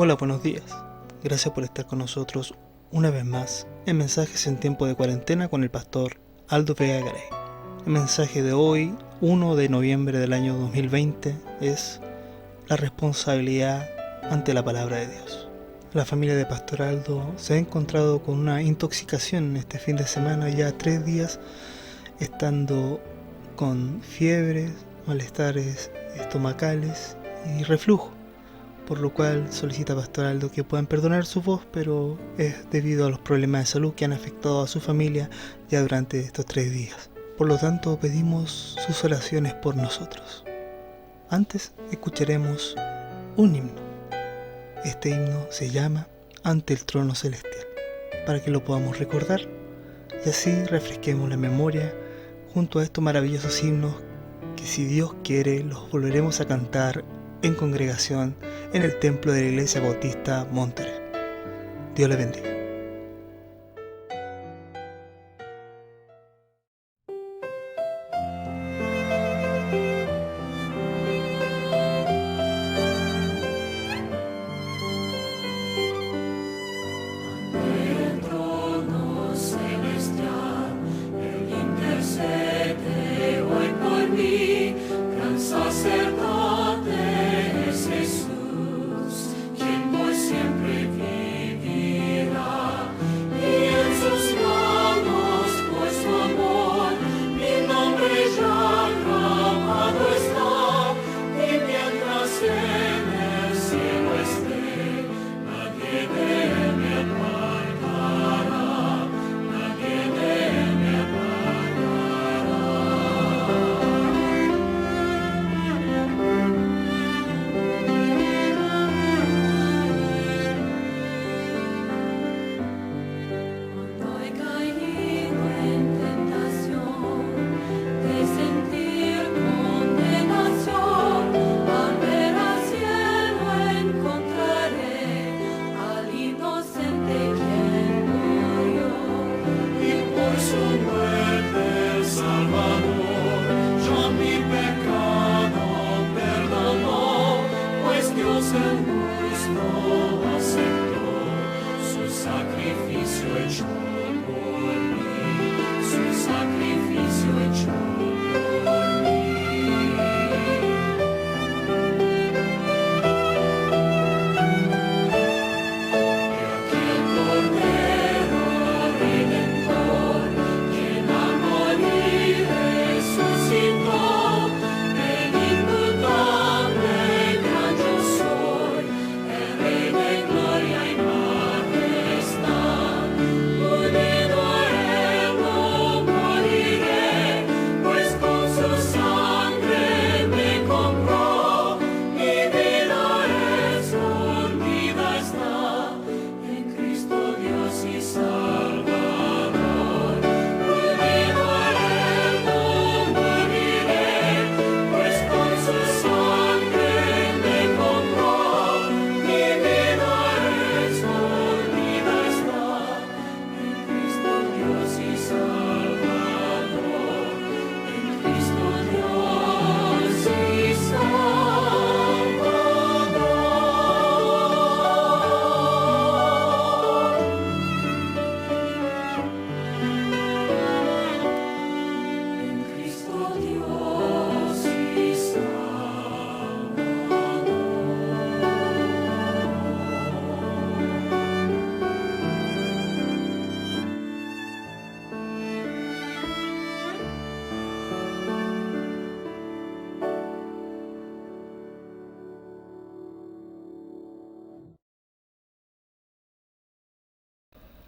Hola, buenos días. Gracias por estar con nosotros una vez más en Mensajes en Tiempo de Cuarentena con el pastor Aldo Vega Garay. El mensaje de hoy, 1 de noviembre del año 2020, es la responsabilidad ante la palabra de Dios. La familia de Pastor Aldo se ha encontrado con una intoxicación este fin de semana, ya 3 días estando con fiebres, malestares estomacales y reflujo, por lo cual solicita a Pastor Aldo que puedan perdonar su voz, pero es debido a los problemas de salud que han afectado a su familia ya durante estos 3 días. Por lo tanto, pedimos sus oraciones por nosotros. Antes escucharemos un himno. Este himno se llama Ante el Trono Celestial, para que lo podamos recordar y así refresquemos la memoria junto a estos maravillosos himnos que, si Dios quiere, los volveremos a cantar en congregación en el templo de la Iglesia Bautista Monterrey. Dios le bendiga.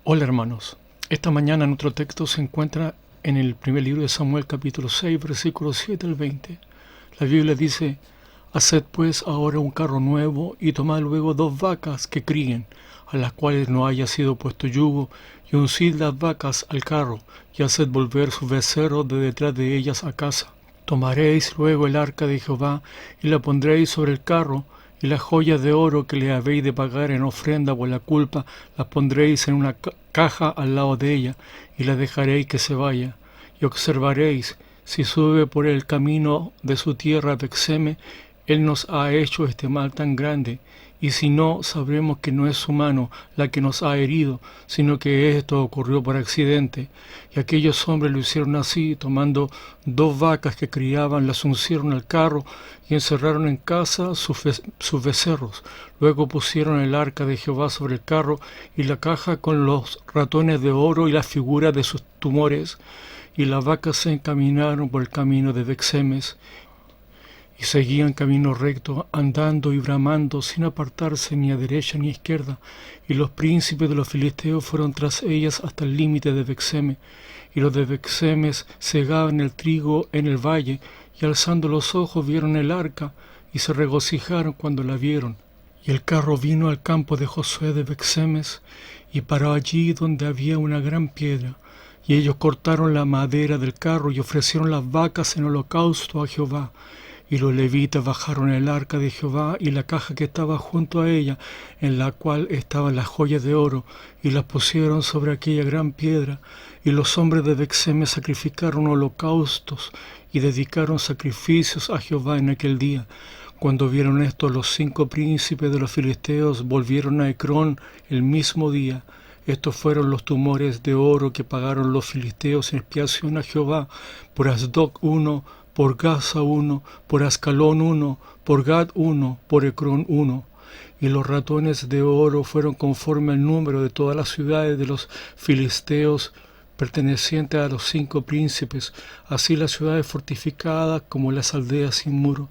Hola hermanos, esta mañana nuestro texto se encuentra en el primer libro de Samuel capítulo 6 versículos 7 al 20. La Biblia dice: Haced pues ahora un carro nuevo y tomad luego 2 vacas que críen, a las cuales no haya sido puesto yugo, y uncid las vacas al carro, y haced volver sus becerros de detrás de ellas a casa. Tomaréis luego el arca de Jehová y la pondréis sobre el carro, y las joyas de oro que le habéis de pagar en ofrenda por la culpa las pondréis en una caja al lado de ella, y la dejaréis que se vaya. Y observaréis, si sube por el camino de su tierra Bexeme, él nos ha hecho este mal tan grande, y si no, sabremos que no es su mano la que nos ha herido, sino que esto ocurrió por accidente. Y aquellos hombres lo hicieron así, tomando 2 vacas que criaban, las uncieron al carro y encerraron en casa sus becerros. Luego pusieron el arca de Jehová sobre el carro y la caja con los ratones de oro y la figura de sus tumores. Y las vacas se encaminaron por el camino de Beth-semes, y seguían camino recto, andando y bramando, sin apartarse ni a derecha ni a izquierda. Y los príncipes de los filisteos fueron tras ellas hasta el límite de Beth-semes. Y los de Beth-semes segaban el trigo en el valle, y alzando los ojos vieron el arca, y se regocijaron cuando la vieron. Y el carro vino al campo de Josué de Beth-semes, y paró allí donde había una gran piedra. Y ellos cortaron la madera del carro, y ofrecieron las vacas en holocausto a Jehová. Y los levitas bajaron el arca de Jehová y la caja que estaba junto a ella, en la cual estaban las joyas de oro, y las pusieron sobre aquella gran piedra. Y los hombres de Beth-semes sacrificaron holocaustos y dedicaron sacrificios a Jehová en aquel día. Cuando vieron esto, los 5 príncipes de los filisteos volvieron a Ecrón el mismo día. Estos fueron los tumores de oro que pagaron los filisteos en expiación a Jehová: por Asdod 1, por Gaza 1, por Ascalón 1, por Gad 1, por Ecrón 1. Y los ratones de oro fueron conforme al número de todas las ciudades de los filisteos pertenecientes a los 5 príncipes, así las ciudades fortificadas como las aldeas sin muro.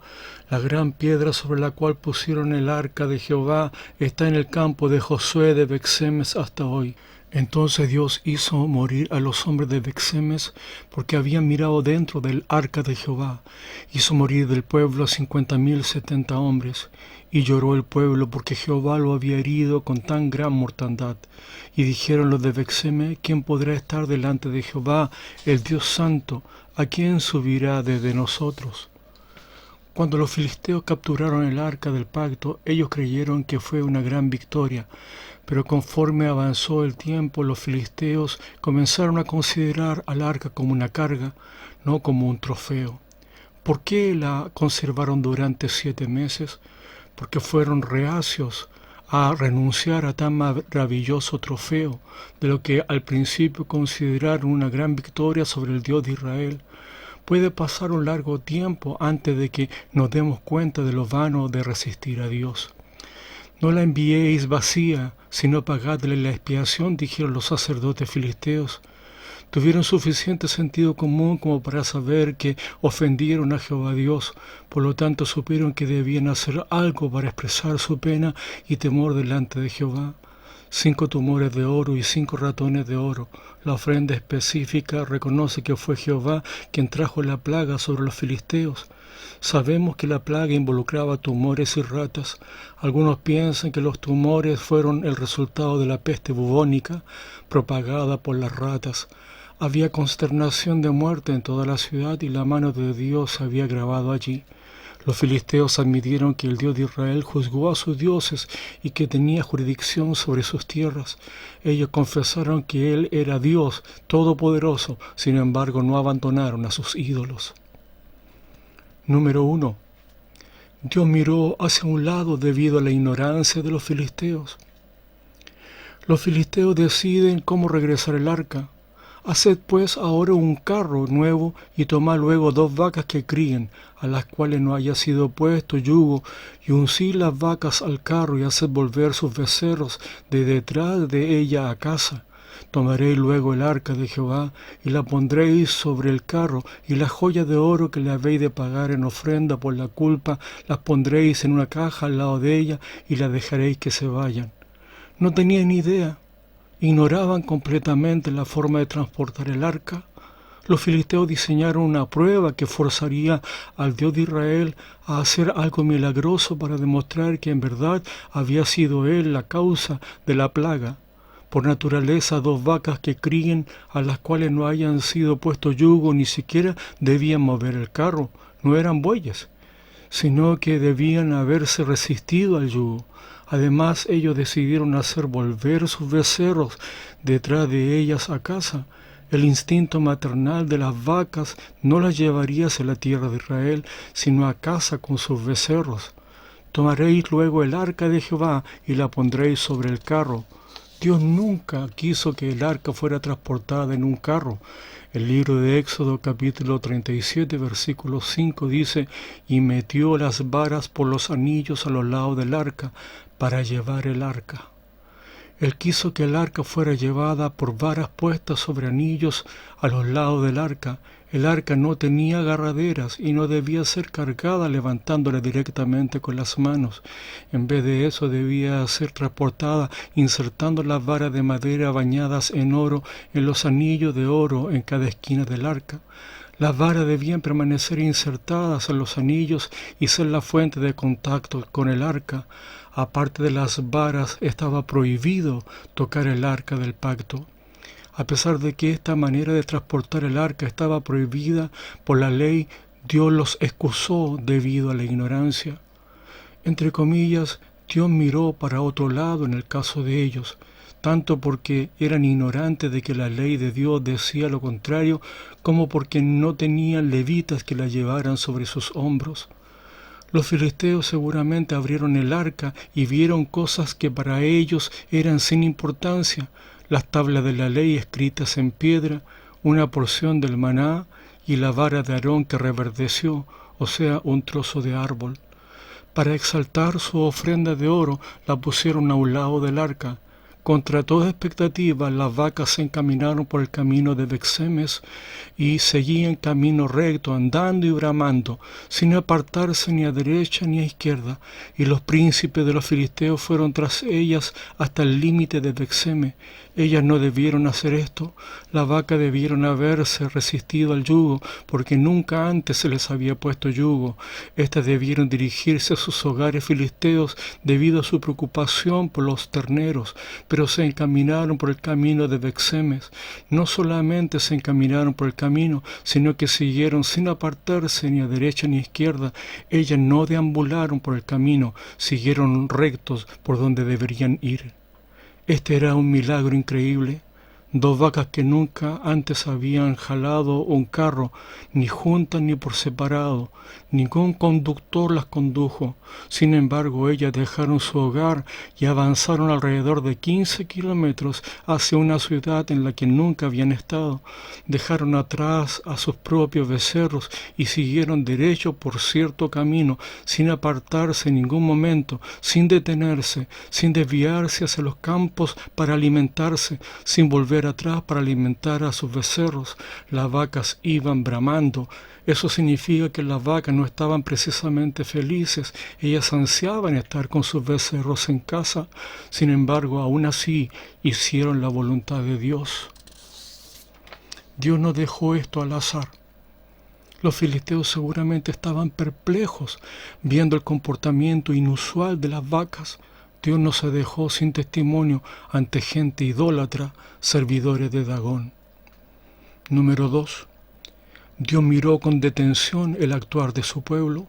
La gran piedra sobre la cual pusieron el arca de Jehová está en el campo de Josué de Beth-semes hasta hoy. Entonces Dios hizo morir a los hombres de Beth-semes porque habían mirado dentro del arca de Jehová. Hizo morir del pueblo 50,070 hombres. Y lloró el pueblo porque Jehová lo había herido con tan gran mortandad. Y dijeron los de Beth-semes: ¿quién podrá estar delante de Jehová, el Dios santo? ¿A quién subirá desde nosotros? Cuando los filisteos capturaron el arca del pacto, ellos creyeron que fue una gran victoria. Pero conforme avanzó el tiempo, los filisteos comenzaron a considerar al arca como una carga, no como un trofeo. ¿Por qué la conservaron durante 7 meses? Porque fueron reacios a renunciar a tan maravilloso trofeo, de lo que al principio consideraron una gran victoria sobre el Dios de Israel. Puede pasar un largo tiempo antes de que nos demos cuenta de lo vano de resistir a Dios. No la enviéis vacía, sino pagadle la expiación, dijeron los sacerdotes filisteos. Tuvieron suficiente sentido común como para saber que ofendieron a Jehová Dios, por lo tanto supieron que debían hacer algo para expresar su pena y temor delante de Jehová. 5 tumores de oro y 5 ratones de oro. La ofrenda específica reconoce que fue Jehová quien trajo la plaga sobre los filisteos. Sabemos que la plaga involucraba tumores y ratas. Algunos piensan que los tumores fueron el resultado de la peste bubónica propagada por las ratas. Había consternación de muerte en toda la ciudad y la mano de Dios se había grabado allí. Los filisteos admitieron que el Dios de Israel juzgó a sus dioses y que tenía jurisdicción sobre sus tierras. Ellos confesaron que Él era Dios todopoderoso, sin embargo no abandonaron a sus ídolos. Número 1. Dios miró hacia un lado debido a la ignorancia de los filisteos. Los filisteos deciden cómo regresar el arca. Haced pues ahora un carro nuevo y tomad luego 2 vacas que críen, a las cuales no haya sido puesto yugo, y uncid las vacas al carro y haced volver sus becerros de detrás de ella a casa. Tomaréis luego el arca de Jehová y la pondréis sobre el carro, y las joyas de oro que le habéis de pagar en ofrenda por la culpa las pondréis en una caja al lado de ella y las dejaréis que se vayan. No tenían ni idea. Ignoraban completamente la forma de transportar el arca. Los filisteos diseñaron una prueba que forzaría al Dios de Israel a hacer algo milagroso para demostrar que en verdad había sido Él la causa de la plaga. Por naturaleza, 2 vacas que críen, a las cuales no hayan sido puesto yugo, ni siquiera debían mover el carro, no eran bueyes, sino que debían haberse resistido al yugo. Además, ellos decidieron hacer volver sus becerros detrás de ellas a casa. El instinto maternal de las vacas no las llevaría hacia la tierra de Israel, sino a casa con sus becerros. Tomaréis luego el arca de Jehová y la pondréis sobre el carro. Dios nunca quiso que el arca fuera transportada en un carro. El libro de Éxodo capítulo 37 versículo 5 dice: y metió las varas por los anillos a los lados del arca para llevar el arca. Él quiso que el arca fuera llevada por varas puestas sobre anillos a los lados del arca. El arca no tenía agarraderas y no debía ser cargada levantándola directamente con las manos. En vez de eso debía ser transportada insertando las varas de madera bañadas en oro en los anillos de oro en cada esquina del arca. Las varas debían permanecer insertadas en los anillos y ser la fuente de contacto con el arca. Aparte de las varas, estaba prohibido tocar el arca del pacto. A pesar de que esta manera de transportar el arca estaba prohibida por la ley, Dios los excusó debido a la ignorancia. Entre comillas, Dios miró para otro lado en el caso de ellos, tanto porque eran ignorantes de que la ley de Dios decía lo contrario, como porque no tenían levitas que la llevaran sobre sus hombros. Los filisteos seguramente abrieron el arca y vieron cosas que para ellos eran sin importancia: las tablas de la ley escritas en piedra, una porción del maná y la vara de Aarón que reverdeció, o sea, un trozo de árbol. Para exaltar su ofrenda de oro, la pusieron a un lado del arca. Contra toda expectativa, las vacas se encaminaron por el camino de Beth-Semes y seguían camino recto, andando y bramando, sin apartarse ni a derecha ni a izquierda. Y los príncipes de los filisteos fueron tras ellas hasta el límite de Beth-Semes. Ellas no debieron hacer esto. Las vacas debieron haberse resistido al yugo, porque nunca antes se les había puesto yugo. Estas debieron dirigirse a sus hogares filisteos debido a su preocupación por los terneros, pero se encaminaron por el camino de Beth-Semes. No solamente se encaminaron por el camino, sino que siguieron sin apartarse ni a derecha ni a izquierda. Ellas no deambularon por el camino, siguieron rectos por donde deberían ir. Este era un milagro increíble. Dos vacas que nunca antes habían jalado un carro, ni juntas ni por separado. Ningún conductor las condujo. Sin embargo, ellas dejaron su hogar y avanzaron alrededor de 15 kilómetros hacia una ciudad en la que nunca habían estado. Dejaron atrás a sus propios becerros y siguieron derecho por cierto camino, sin apartarse en ningún momento, sin detenerse, sin desviarse hacia los campos para alimentarse, sin volver atrás para alimentar a sus becerros. Las vacas iban bramando. Eso significa que las vacas no estaban precisamente felices. Ellas ansiaban estar con sus becerros en casa. Sin embargo, aún así hicieron la voluntad de Dios. Dios no dejó esto al azar. Los filisteos seguramente estaban perplejos viendo el comportamiento inusual de las vacas. Dios no se dejó sin testimonio ante gente idólatra, servidores de Dagón. Número 2. Dios miró con detención el actuar de su pueblo.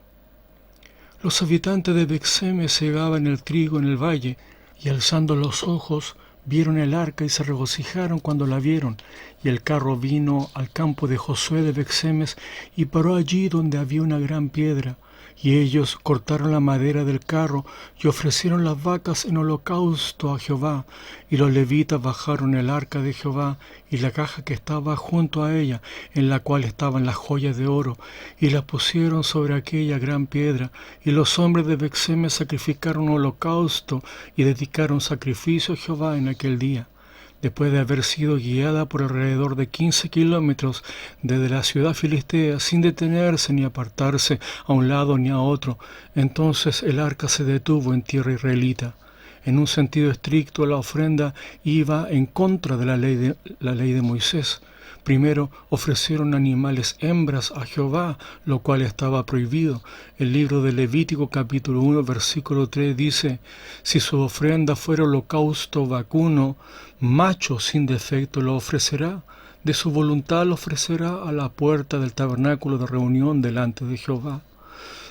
Los habitantes de Beth-Semes segaban el trigo en el valle y alzando los ojos vieron el arca y se regocijaron cuando la vieron. Y el carro vino al campo de Josué de Beth-Semes y paró allí donde había una gran piedra. Y ellos cortaron la madera del carro y ofrecieron las vacas en holocausto a Jehová. Y los levitas bajaron el arca de Jehová y la caja que estaba junto a ella, en la cual estaban las joyas de oro, y las pusieron sobre aquella gran piedra. Y los hombres de Beth-Semes sacrificaron holocausto y dedicaron sacrificio a Jehová en aquel día. Después de haber sido guiada por alrededor de 15 kilómetros desde la ciudad filistea, sin detenerse ni apartarse a un lado ni a otro, entonces el arca se detuvo en tierra israelita. En un sentido estricto, la ofrenda iba en contra de la ley de Moisés. Primero ofrecieron animales hembras a Jehová, lo cual estaba prohibido. El libro de Levítico capítulo 1 versículo 3 dice: si su ofrenda fuera holocausto vacuno, macho sin defecto lo ofrecerá. De su voluntad lo ofrecerá a la puerta del tabernáculo de reunión delante de Jehová.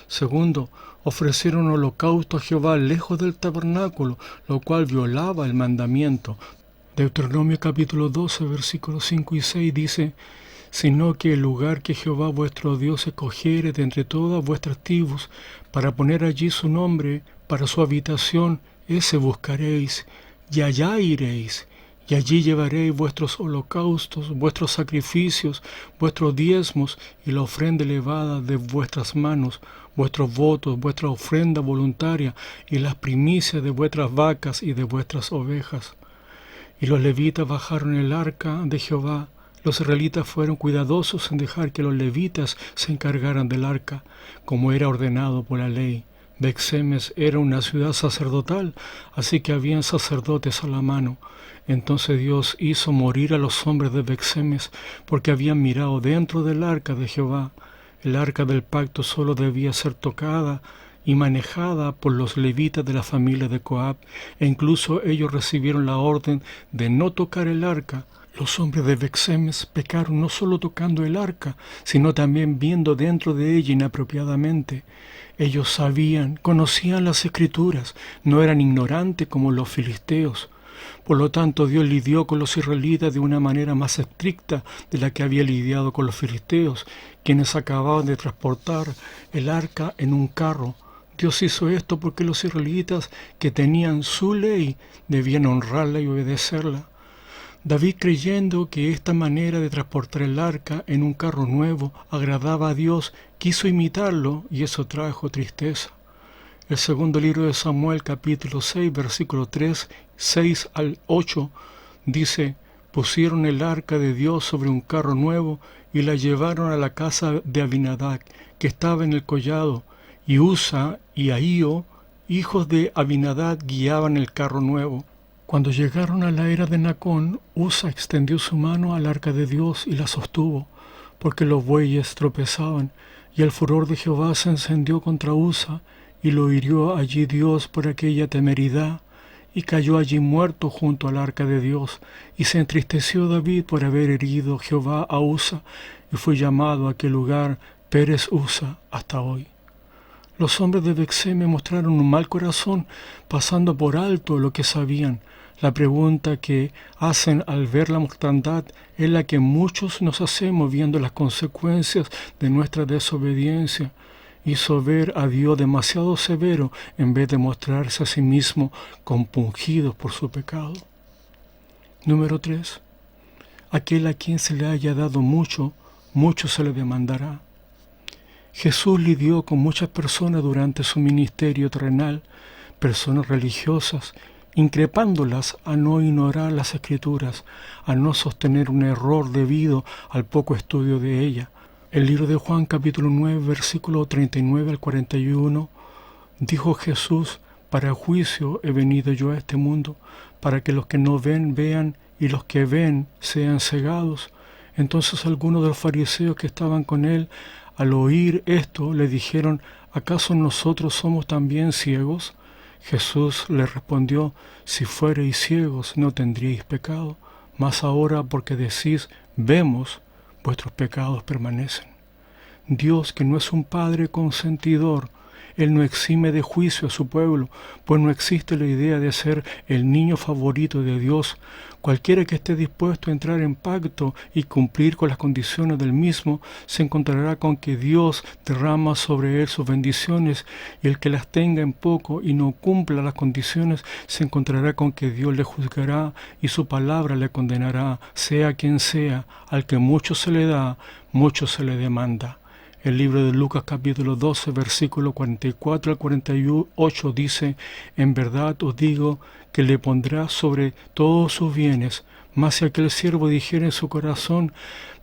Segundo, ofrecieron holocausto a Jehová lejos del tabernáculo, lo cual violaba el mandamiento. Deuteronomio capítulo 12, versículos 5 y 6 dice: sino que el lugar que Jehová vuestro Dios escogiere de entre todas vuestras tribus, para poner allí su nombre, para su habitación, ese buscaréis, y allá iréis, y allí llevaréis vuestros holocaustos, vuestros sacrificios, vuestros diezmos, y la ofrenda elevada de vuestras manos, vuestros votos, vuestra ofrenda voluntaria, y las primicias de vuestras vacas y de vuestras ovejas. Y los levitas bajaron el arca de Jehová. Los israelitas fueron cuidadosos en dejar que los levitas se encargaran del arca, como era ordenado por la ley. Beth-Semes era una ciudad sacerdotal, así que habían sacerdotes a la mano. Entonces Dios hizo morir a los hombres de Beth-Semes, porque habían mirado dentro del arca de Jehová. El arca del pacto solo debía ser tocada y manejada por los levitas de la familia de Coab, e incluso ellos recibieron la orden de no tocar el arca. Los hombres de Beth-Semes pecaron no solo tocando el arca, sino también viendo dentro de ella inapropiadamente. Ellos sabían, conocían las Escrituras, no eran ignorantes como los filisteos. Por lo tanto, Dios lidió con los israelitas de una manera más estricta de la que había lidiado con los filisteos, quienes acababan de transportar el arca en un carro. Dios hizo esto porque los israelitas, que tenían su ley, debían honrarla y obedecerla. David, creyendo que esta manera de transportar el arca en un carro nuevo agradaba a Dios, quiso imitarlo, y eso trajo tristeza. El segundo libro de Samuel, capítulo 6, versículo 3, 6 al 8, dice: pusieron el arca de Dios sobre un carro nuevo y la llevaron a la casa de Abinadab, que estaba en el collado, y Usa y Ahío, hijos de Abinadab, guiaban el carro nuevo. Cuando llegaron a la era de Nacón, Usa extendió su mano al arca de Dios y la sostuvo, porque los bueyes tropezaban, y el furor de Jehová se encendió contra Usa, y lo hirió allí Dios por aquella temeridad, y cayó allí muerto junto al arca de Dios, y se entristeció David por haber herido Jehová a Usa, y fue llamado a aquel lugar Pérez Usa hasta hoy. Los hombres de Beth-Semes mostraron un mal corazón, pasando por alto lo que sabían. La pregunta que hacen al ver la mortandad es la que muchos nos hacemos viendo las consecuencias de nuestra desobediencia. Hizo ver a Dios demasiado severo en vez de mostrarse a sí mismo compungido por su pecado. Número 3. Aquel a quien se le haya dado mucho, mucho se le demandará. Jesús lidió con muchas personas durante su ministerio terrenal, personas religiosas, increpándolas a no ignorar las Escrituras, a no sostener un error debido al poco estudio de ella. El libro de Juan, capítulo 9, versículo 39 al 41, dijo Jesús: para juicio he venido yo a este mundo, para que los que no ven vean, y los que ven sean cegados. Entonces algunos de los fariseos que estaban con él, al oír esto, le dijeron: ¿acaso nosotros somos también ciegos? Jesús les respondió: si fuereis ciegos no tendríais pecado, mas ahora porque decís vemos, vuestros pecados permanecen. Dios, que no es un padre consentidor, Él no exime de juicio a su pueblo, pues no existe la idea de ser el niño favorito de Dios. Cualquiera que esté dispuesto a entrar en pacto y cumplir con las condiciones del mismo, se encontrará con que Dios derrama sobre él sus bendiciones, y el que las tenga en poco y no cumpla las condiciones, se encontrará con que Dios le juzgará y su palabra le condenará, sea quien sea. Al que mucho se le da, mucho se le demanda. El libro de Lucas capítulo 12, versículo 44 al 48 dice: en verdad os digo que le pondrá sobre todos sus bienes. Mas si aquel siervo dijera en su corazón: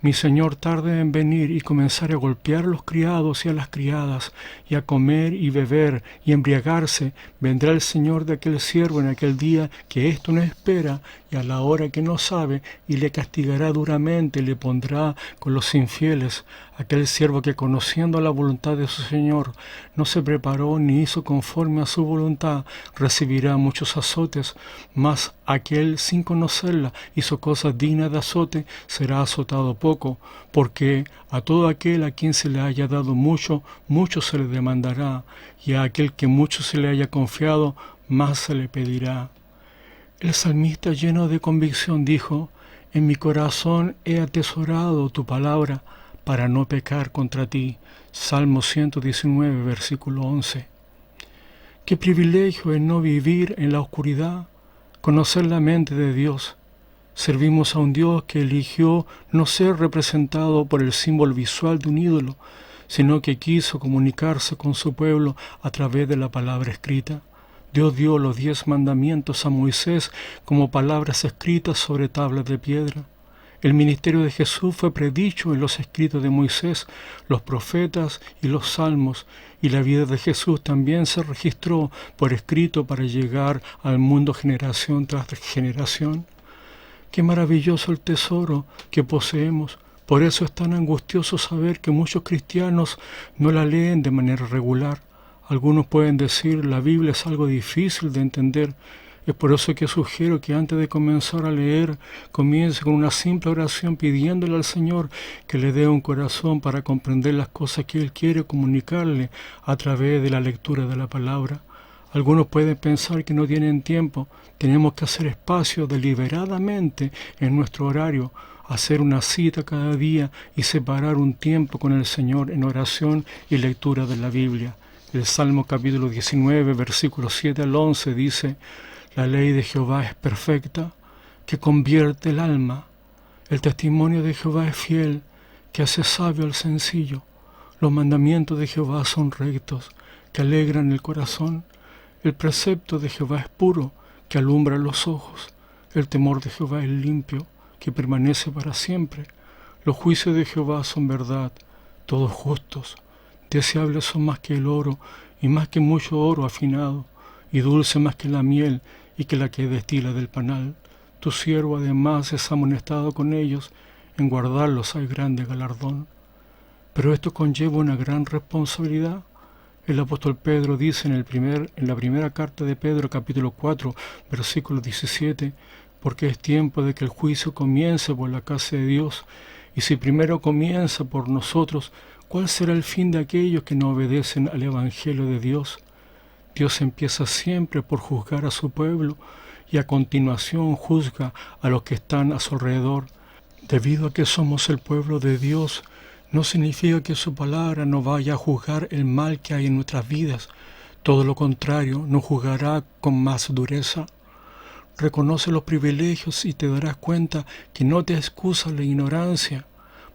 mi señor tarde en venir, y comenzar a golpear a los criados y a las criadas, y a comer y beber y embriagarse, vendrá el señor de aquel siervo en aquel día que esto no espera y a la hora que no sabe, y le castigará duramente y le pondrá con los infieles. Aquel siervo que, conociendo la voluntad de su señor, no se preparó ni hizo conforme a su voluntad, recibirá muchos azotes. Mas aquel, sin conocerla, hizo cosas dignas de azote, será azotado poco, porque a todo aquel a quien se le haya dado mucho, mucho se le demandará, y a aquel que mucho se le haya confiado, más se le pedirá. El salmista, lleno de convicción, dijo: En mi corazón he atesorado tu palabra para no pecar contra ti. Salmo 119, versículo 11. Qué privilegio es no vivir en la oscuridad, conocer la mente de Dios. Servimos a un Dios que eligió no ser representado por el símbolo visual de un ídolo, sino que quiso comunicarse con su pueblo a través de la palabra escrita. Dios dio los 10 mandamientos a Moisés como palabras escritas sobre tablas de piedra. El ministerio de Jesús fue predicho en los escritos de Moisés, los profetas y los salmos, y la vida de Jesús también se registró por escrito para llegar al mundo generación tras generación. Qué maravilloso el tesoro que poseemos. Por eso es tan angustioso saber que muchos cristianos no la leen de manera regular. Algunos pueden decir, la Biblia es algo difícil de entender. Es por eso que sugiero que antes de comenzar a leer, comience con una simple oración pidiéndole al Señor que le dé un corazón para comprender las cosas que Él quiere comunicarle a través de la lectura de la palabra. Algunos pueden pensar que no tienen tiempo. Tenemos que hacer espacio deliberadamente en nuestro horario, hacer una cita cada día y separar un tiempo con el Señor en oración y lectura de la Biblia. El Salmo capítulo 19, versículos 7 al 11 dice: la ley de Jehová es perfecta, que convierte el alma. El testimonio de Jehová es fiel, que hace sabio al sencillo. Los mandamientos de Jehová son rectos, que alegran el corazón. El precepto de Jehová es puro, que alumbra los ojos. El temor de Jehová es limpio, que permanece para siempre. Los juicios de Jehová son verdad, todos justos. Deseables son más que el oro, y más que mucho oro afinado, y dulce más que la miel, y que la que destila del panal. Tu siervo además es amonestado con ellos, en guardarlos hay grande galardón. Pero esto conlleva una gran responsabilidad. El apóstol Pedro dice en la primera carta de Pedro, capítulo 4, versículo 17, porque es tiempo de que el juicio comience por la casa de Dios, y si primero comienza por nosotros, ¿cuál será el fin de aquellos que no obedecen al Evangelio de Dios? Dios empieza siempre por juzgar a su pueblo, y a continuación juzga a los que están a su alrededor. Debido a que somos el pueblo de Dios, no significa que su palabra no vaya a juzgar el mal que hay en nuestras vidas. Todo lo contrario, nos juzgará con más dureza. Reconoce los privilegios y te darás cuenta que no te excusa la ignorancia,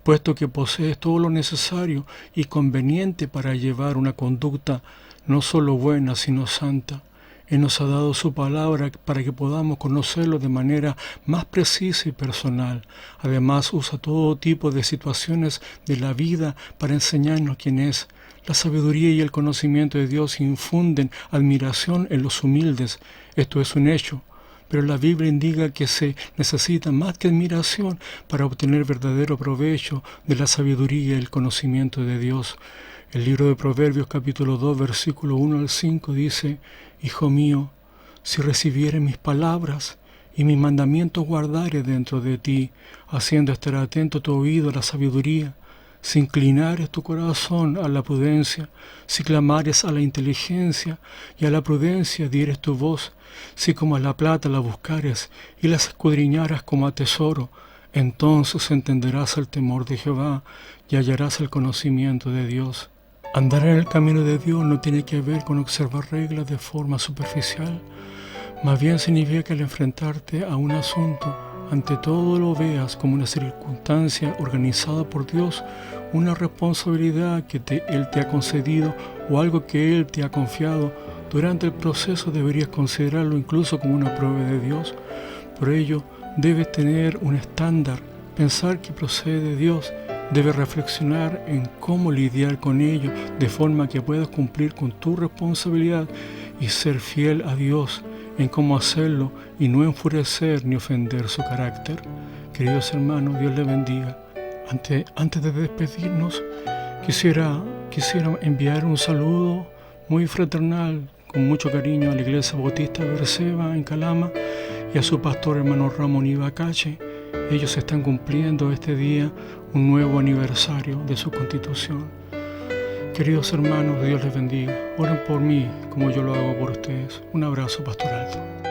puesto que posees todo lo necesario y conveniente para llevar una conducta no solo buena, sino santa. Él nos ha dado su palabra para que podamos conocerlo de manera más precisa y personal. Además, usa todo tipo de situaciones de la vida para enseñarnos quién es. La sabiduría y el conocimiento de Dios infunden admiración en los humildes. Esto es un hecho. Pero la Biblia indica que se necesita más que admiración para obtener verdadero provecho de la sabiduría y el conocimiento de Dios. El libro de Proverbios capítulo 2, versículo 1 al 5 dice: Hijo mío, si recibieres mis palabras y mis mandamientos guardares dentro de ti, haciendo estar atento tu oído a la sabiduría, si inclinares tu corazón a la prudencia, si clamares a la inteligencia y a la prudencia dieres tu voz, si como a la plata la buscares y las escudriñaras como a tesoro, entonces entenderás el temor de Jehová y hallarás el conocimiento de Dios. Andar en el camino de Dios no tiene que ver con observar reglas de forma superficial, más bien significa que al enfrentarte a un asunto, ante todo lo veas como una circunstancia organizada por Dios, una responsabilidad que Él te ha concedido o algo que Él te ha confiado. Durante el proceso deberías considerarlo incluso como una prueba de Dios. Por ello, debes tener un estándar, pensar que procede de Dios. Debes reflexionar en cómo lidiar con ello de forma que puedas cumplir con tu responsabilidad y ser fiel a Dios en cómo hacerlo y no enfurecer ni ofender su carácter. Queridos hermanos, Dios les bendiga. Antes de despedirnos, quisiera enviar un saludo muy fraternal, con mucho cariño, a la Iglesia Bautista Berseba en Calama y a su pastor hermano Ramón Ibacache. Ellos están cumpliendo este día un nuevo aniversario de su constitución. Queridos hermanos, Dios les bendiga. Oren por mí como yo lo hago por ustedes. Un abrazo, Pastor Aldo.